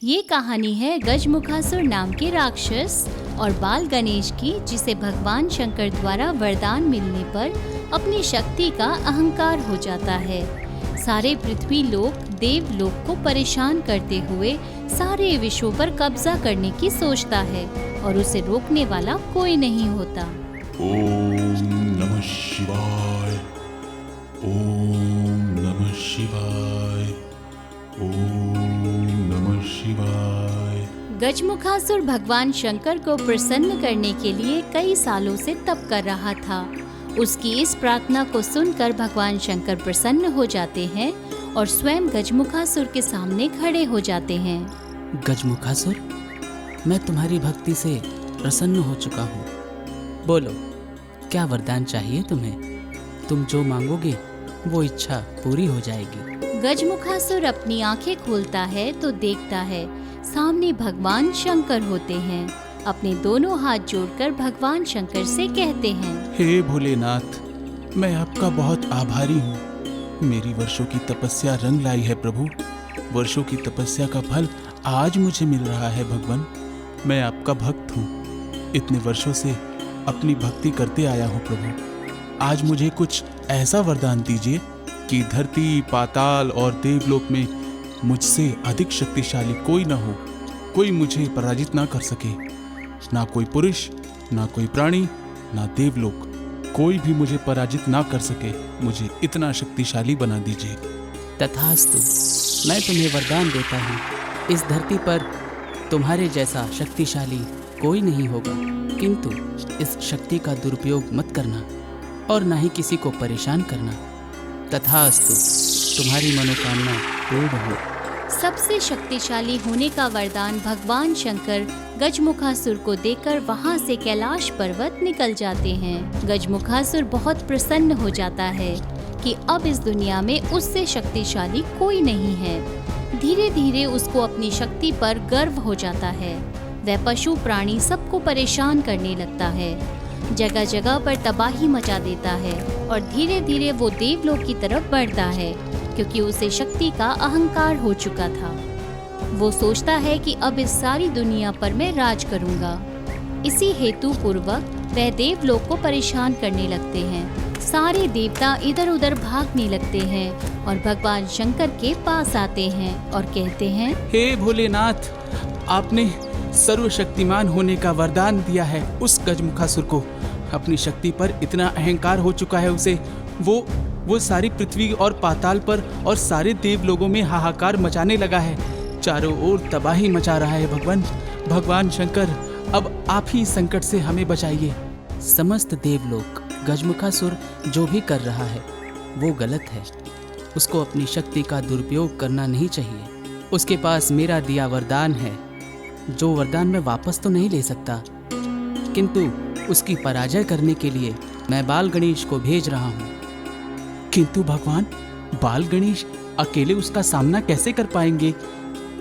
ये कहानी है गजमुखासुर नाम के राक्षस और बाल गणेश की, जिसे भगवान शंकर द्वारा वरदान मिलने पर अपनी शक्ति का अहंकार हो जाता है। सारे पृथ्वी लोक देव लोक को परेशान करते हुए सारे विश्वों पर कब्जा करने की सोचता है और उसे रोकने वाला कोई नहीं होता। ओम नमः शिवाय, ओम नमः शिवाय, ओम नमः शिवाय। गजमुखासुर भगवान शंकर को प्रसन्न करने के लिए कई सालों से तप कर रहा था। उसकी इस प्रार्थना को सुनकर भगवान शंकर प्रसन्न हो जाते हैं और स्वयं गजमुखासुर के सामने खड़े हो जाते हैं। गजमुखासुर, मैं तुम्हारी भक्ति से प्रसन्न हो चुका हूँ। बोलो, क्या वरदान चाहिए तुम्हें? तुम जो मांगोगे वो इच्छा पूरी हो जाएगी। गजमुखासुर अपनी आंखें खोलता है तो देखता है सामने भगवान शंकर होते हैं। अपने दोनों हाथ जोड़कर भगवान शंकर से कहते हैं, हे भोलेनाथ, मैं आपका बहुत आभारी हूँ। मेरी वर्षों की तपस्या रंग लाई है प्रभु। वर्षों की तपस्या का फल आज मुझे मिल रहा है भगवान। मैं आपका भक्त हूँ। इतने वर्षों से अपनी भक्ति करते आया हूँ प्रभु। आज मुझे कुछ ऐसा वरदान दीजिए कि धरती, पाताल और देवलोक में मुझसे अधिक शक्तिशाली कोई न हो। कोई मुझे पराजित ना कर सके। ना कोई पुरुष, ना कोई प्राणी, ना देवलोक, कोई भी मुझे पराजित ना कर सके। मुझे इतना शक्तिशाली बना दीजिए। तथास्तु, मैं तुम्हें वरदान देता हूँ। इस धरती पर तुम्हारे जैसा शक्तिशाली कोई नहीं होगा, किंतु इस शक्ति का दुरुपयोग मत करना और ना ही किसी को परेशान करना। तथास्तु, तुम्हारी मनोकामना पूर्ण हो। सबसे शक्तिशाली होने का वरदान भगवान शंकर गजमुखासुर को देकर वहां से कैलाश पर्वत निकल जाते हैं। गजमुखासुर बहुत प्रसन्न हो जाता है कि अब इस दुनिया में उससे शक्तिशाली कोई नहीं है। धीरे धीरे उसको अपनी शक्ति पर गर्व हो जाता है। वह पशु प्राणी सबको परेशान करने लगता है, जगह जगह पर तबाही मचा देता है और धीरे धीरे वो देवलोक की तरफ बढ़ता है, क्योंकि उसे शक्ति का अहंकार हो चुका था। वो सोचता है कि अब इस सारी दुनिया पर मैं राज करूंगा। इसी हेतु पूर्वक वह देवलोक को परेशान करने लगते हैं। सारे देवता इधर उधर भागने लगते हैं और भगवान शंकर के पास आते हैं और कहते हैं, हे भोलेनाथ, आपने सर्वशक्तिमान होने का वरदान दिया है उस गजमुखासुर को। अपनी शक्ति पर इतना अहंकार हो चुका है उसे। वो सारी पृथ्वी और पाताल पर और सारे देव लोगों में हाहाकार मचाने लगा है। चारों ओर तबाही मचा रहा है भगवान शंकर, अब आप ही संकट से हमें बचाइए। समस्त देवलोक गजमुखासुर जो भी कर रहा है वो गलत है। उसको अपनी शक्ति का दुरुपयोग करना नहीं चाहिए। उसके पास मेरा दिया वरदान है, जो वरदान मैं वापस तो नहीं ले सकता, किंतु उसकी पराजय करने के लिए मैं बाल गणेश को भेज रहा हूँ। किंतु भगवान, बाल गणेश अकेले उसका सामना कैसे कर पाएंगे?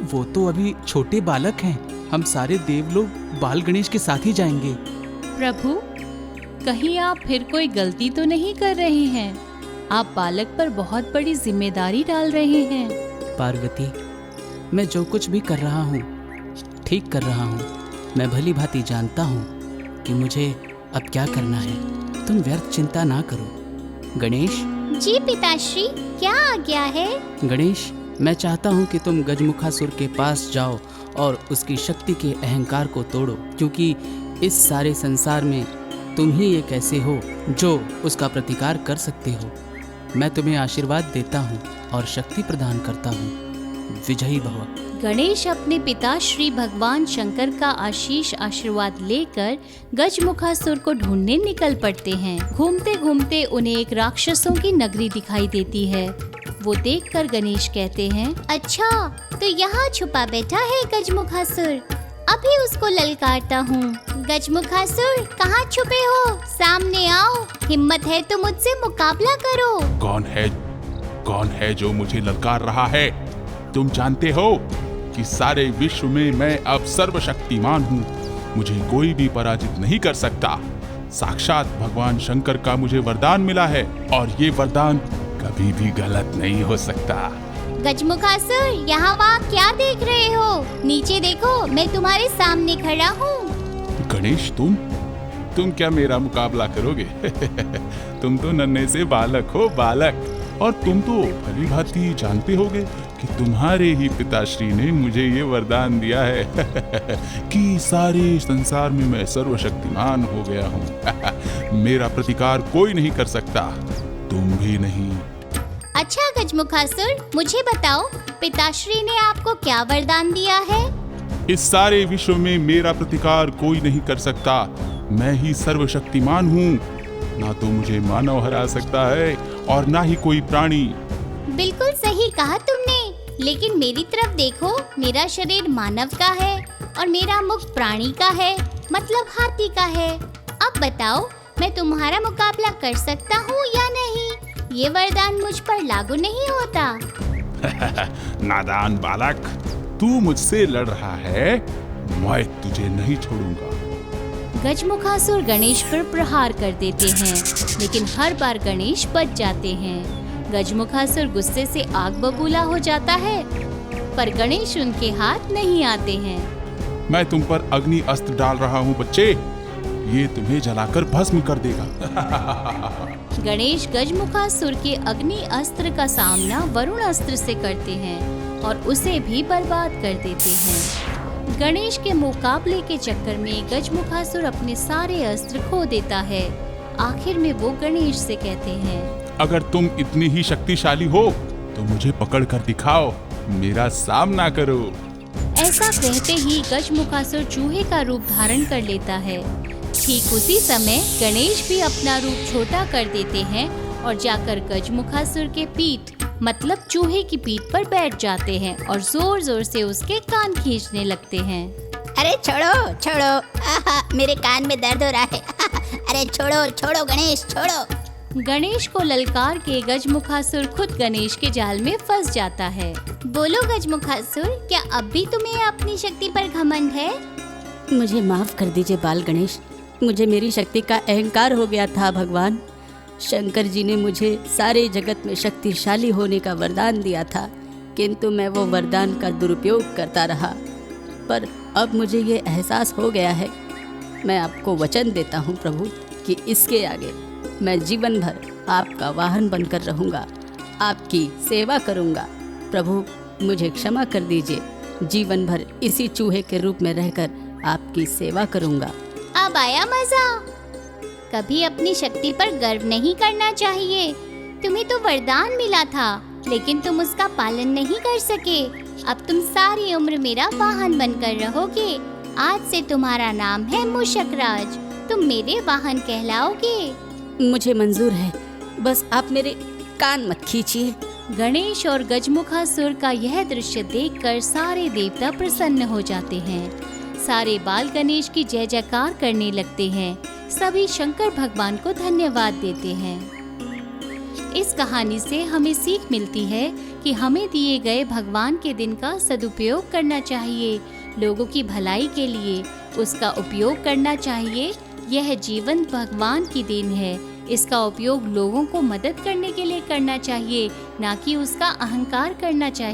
वो तो अभी छोटे बालक हैं। हम सारे देवलोग बाल गणेश के साथ ही जाएंगे। प्रभु, कहीं आप फिर कोई गलती तो नहीं कर रहे हैं? आप बालक पर बहुत बड़ी जिम्मेदारी डाल रहे हैं। पार्वती, मैं जो कुछ भी कर रहा हूँ ठीक कर रहा हूँ। मैं भली भांति जानता हूँ कि मुझे अब क्या करना है। तुम व्यर्थ चिंता ना करो। गणेश। जी पिताश्री, क्या आज्ञा है? गणेश, मैं चाहता हूँ कि तुम गजमुखासुर के पास जाओ और उसकी शक्ति के अहंकार को तोड़ो, क्योंकि इस सारे संसार में तुम ही एक ऐसे हो जो उसका प्रतिकार कर सकते हो। मैं तुम्हें आशीर्वाद देता हूँ और शक्ति प्रदान करता हूँ। विजयी भव। गणेश अपने पिता श्री भगवान शंकर का आशीष आशीर्वाद लेकर गजमुखासुर को ढूंढने निकल पड़ते हैं। घूमते घूमते उन्हें एक राक्षसों की नगरी दिखाई देती है। वो देखकर गणेश कहते हैं, अच्छा, तो यहाँ छुपा बैठा है गजमुखासुर। अभी उसको ललकारता हूँ। गजमुखासुर, कहाँ छुपे हो? सामने आओ। हिम्मत है तो मुझसे मुकाबला करो। कौन है जो मुझे ललकार रहा है? तुम जानते हो कि सारे विश्व में मैं अब सर्वशक्तिमान हूँ। मुझे कोई भी पराजित नहीं कर सकता। साक्षात भगवान शंकर का मुझे वरदान मिला है और ये वरदान कभी भी गलत नहीं हो सकता। गजमुखासुर, यहाँ वहाँ क्या देख रहे हो? नीचे देखो, मैं तुम्हारे सामने खड़ा हूँ। गणेश, तुम क्या मेरा मुकाबला करोगे? तुम तो नन्हे से बालक हो, बालक। और तुम तो भली भांति जानते होगे कि तुम्हारे ही पिताश्री ने मुझे ये वरदान दिया है कि सारे संसार में मैं सर्वशक्तिमान हो गया हूँ। मेरा प्रतिकार कोई नहीं कर सकता, तुम भी नहीं। अच्छा गजमुखासुर, मुझे बताओ, पिताश्री ने आपको क्या वरदान दिया है? इस सारे विश्व में मेरा प्रतिकार कोई नहीं कर सकता। मैं ही सर्वशक्तिमान हूँ। ना तो मुझे मानव हरा सकता है और ना ही कोई प्राणी। बिल्कुल सही कहा तुमने, लेकिन मेरी तरफ देखो, मेरा शरीर मानव का है और मेरा मुख प्राणी का है, मतलब हाथी का है। अब बताओ, मैं तुम्हारा मुकाबला कर सकता हूँ या नहीं? ये वरदान मुझ पर लागू नहीं होता। नादान बालक, तू मुझसे लड़ रहा है, मैं तुझे नहीं छोड़ूंगा। गजमुखासुर गणेश पर प्रहार कर देते हैं, लेकिन हर बार गणेश बच जाते हैं। गजमुखासुर गुस्से से आग बबूला हो जाता है, पर गणेश उनके हाथ नहीं आते हैं। मैं तुम पर अग्नि अस्त्र डाल रहा हूँ बच्चे, ये तुम्हें जलाकर भस्म कर देगा। गणेश गजमुखासुर के अग्नि अस्त्र का सामना वरुण अस्त्र से करते हैं और उसे भी बर्बाद कर देते हैं। गणेश के मुकाबले के चक्कर में गजमुखासुर अपने सारे अस्त्र खो देता है। आखिर में वो गणेश से कहते हैं, अगर तुम इतनी ही शक्तिशाली हो तो मुझे पकड़ कर दिखाओ, मेरा सामना करो। ऐसा कहते ही गजमुखासुर चूहे का रूप धारण कर लेता है। ठीक उसी समय गणेश भी अपना रूप छोटा कर देते हैं और जाकर गजमुखासुर के पीठ मतलब चूहे की पीठ पर बैठ जाते हैं और जोर जोर से उसके कान खींचने लगते हैं। अरे छोड़ो छोड़ो, आहा, मेरे कान में दर्द हो रहा है। अरे छोड़ो छोड़ो गणेश, छोड़ो। गणेश को ललकार के गजमुखासुर खुद गणेश के जाल में फंस जाता है। बोलो गजमुखासुर, क्या अब भी तुम्हें अपनी शक्ति पर घमंड है? मुझे माफ कर दीजिए बाल गणेश, मुझे मेरी शक्ति का अहंकार हो गया था। भगवान शंकर जी ने मुझे सारे जगत में शक्तिशाली होने का वरदान दिया था, किंतु मैं वो वरदान का दुरुपयोग करता रहा। पर अब मुझे ये एहसास हो गया है। मैं आपको वचन देता हूँ प्रभु कि इसके आगे मैं जीवन भर आपका वाहन बनकर रहूँगा, आपकी सेवा करूँगा। प्रभु मुझे क्षमा कर दीजिए, जीवन भर इसी चूहे के रूप में रहकर आपकी सेवा करूँगा। अब आया मजा। कभी अपनी शक्ति पर गर्व नहीं करना चाहिए। तुम्हें तो वरदान मिला था, लेकिन तुम उसका पालन नहीं कर सके। अब तुम सारी उम्र मेरा वाहन बनकर रहोगे। आज से तुम्हारा नाम है मूषकराज। तुम मेरे वाहन कहलाओगे। मुझे मंजूर है, बस आप मेरे कान मत खींचिए। गणेश और गजमुखासुर का यह दृश्य देखकर सारे देवता प्रसन्न हो जाते हैं। सारे बाल गणेश की जय जयकार करने लगते हैं। सभी शंकर भगवान को धन्यवाद देते हैं। इस कहानी से हमें सीख मिलती है कि हमें दिए गए भगवान के दिन का सदुपयोग करना चाहिए। लोगों की भलाई के लिए उसका उपयोग करना चाहिए। यह जीवन भगवान की देन है। इसका उपयोग लोगों को मदद करने के लिए करना चाहिए, ना कि उसका अहंकार करना चाहिए।